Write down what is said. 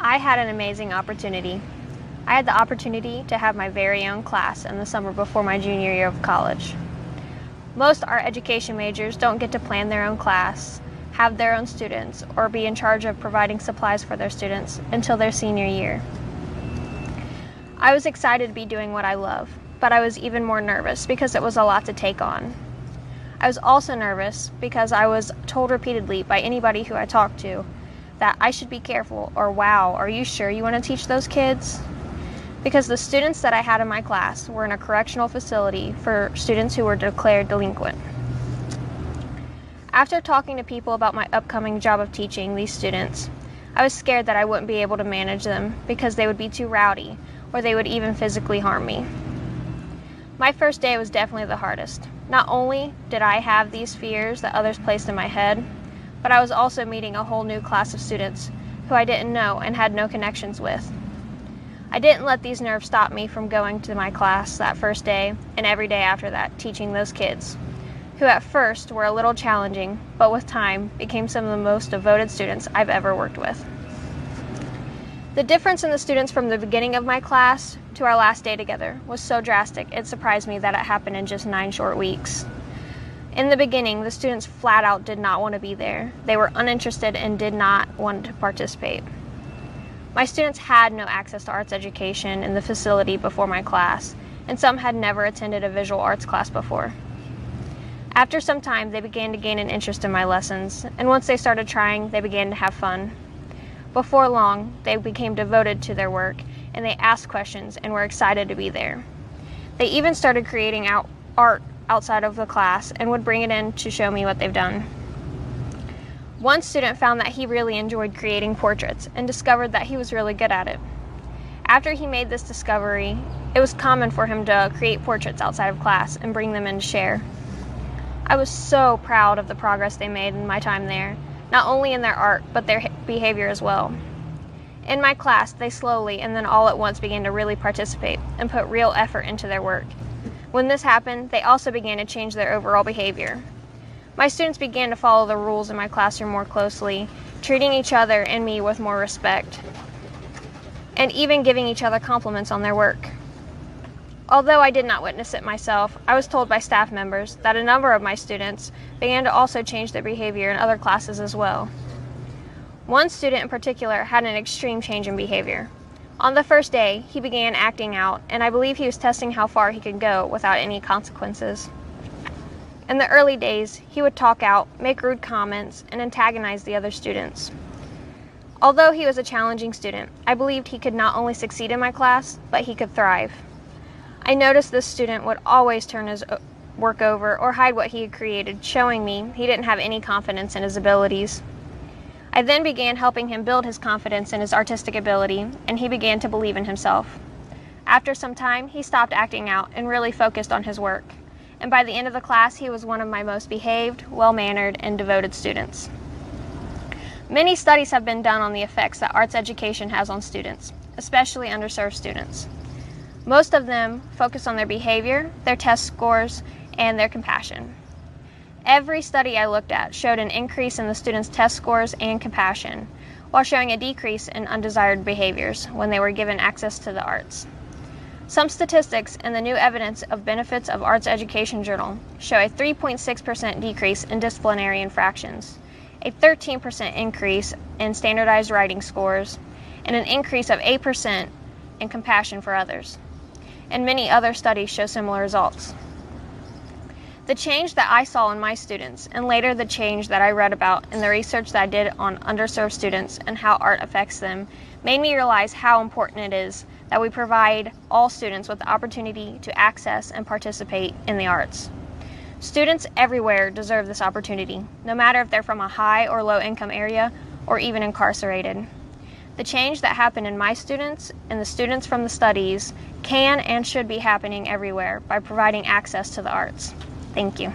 I had an amazing opportunity. I had the opportunity to have my very own class in the summer before my junior year of college. Most art education majors don't get to plan their own class, have their own students, or be in charge of providing supplies for their students until their senior year. I was excited to be doing what I love, but I was even more nervous because it was a lot to take on. I was also nervous because I was told repeatedly by anybody who I talked to that I should be careful, or wow, are you sure you want to teach those kids? Because the students that I had in my class were in a correctional facility for students who were declared delinquent. After talking to people about my upcoming job of teaching these students, I was scared that I wouldn't be able to manage them because they would be too rowdy, or they would even physically harm me. My first day was definitely the hardest. Not only did I have these fears that others placed in my head, but I was also meeting a whole new class of students who I didn't know and had no connections with. I didn't let these nerves stop me from going to my class that first day and every day after that, teaching those kids, who at first were a little challenging, but with time became some of the most devoted students I've ever worked with. The difference in the students from the beginning of my class to our last day together was so drastic it surprised me that it happened in just 9 short weeks. In the beginning, the students flat out did not want to be there. They were uninterested and did not want to participate. My students had no access to arts education in the facility before my class, and some had never attended a visual arts class before. After some time, they began to gain an interest in my lessons, and once they started trying, they began to have fun. Before long, they became devoted to their work, and they asked questions and were excited to be there. They even started creating art outside of the class and would bring it in to show me what they've done. One student found that he really enjoyed creating portraits and discovered that he was really good at it. After he made this discovery, it was common for him to create portraits outside of class and bring them in to share. I was so proud of the progress they made in my time there, not only in their art, but their behavior as well. In my class, they slowly and then all at once began to really participate and put real effort into their work. When this happened, they also began to change their overall behavior. My students began to follow the rules in my classroom more closely, treating each other and me with more respect, and even giving each other compliments on their work. Although I did not witness it myself, I was told by staff members that a number of my students began to also change their behavior in other classes as well. One student in particular had an extreme change in behavior. On the first day, he began acting out, and I believe he was testing how far he could go without any consequences. In the early days, he would talk out, make rude comments, and antagonize the other students. Although he was a challenging student, I believed he could not only succeed in my class, but he could thrive. I noticed this student would always turn his work over or hide what he had created, showing me he didn't have any confidence in his abilities. I then began helping him build his confidence in his artistic ability, and he began to believe in himself. After some time, he stopped acting out and really focused on his work. And by the end of the class, he was one of my most behaved, well-mannered, and devoted students. Many studies have been done on the effects that arts education has on students, especially underserved students. Most of them focus on their behavior, their test scores, and their compassion. Every study I looked at showed an increase in the students' test scores and compassion, while showing a decrease in undesired behaviors when they were given access to the arts. Some statistics in the New Evidence of Benefits of Arts Education journal show a 3.6% decrease in disciplinary infractions, a 13% increase in standardized writing scores, and an increase of 8% in compassion for others. And many other studies show similar results. The change that I saw in my students, and later the change that I read about in the research that I did on underserved students and how art affects them, made me realize how important it is that we provide all students with the opportunity to access and participate in the arts. Students everywhere deserve this opportunity, no matter if they're from a high or low income area or even incarcerated. The change that happened in my students and the students from the studies can and should be happening everywhere by providing access to the arts. Thank you.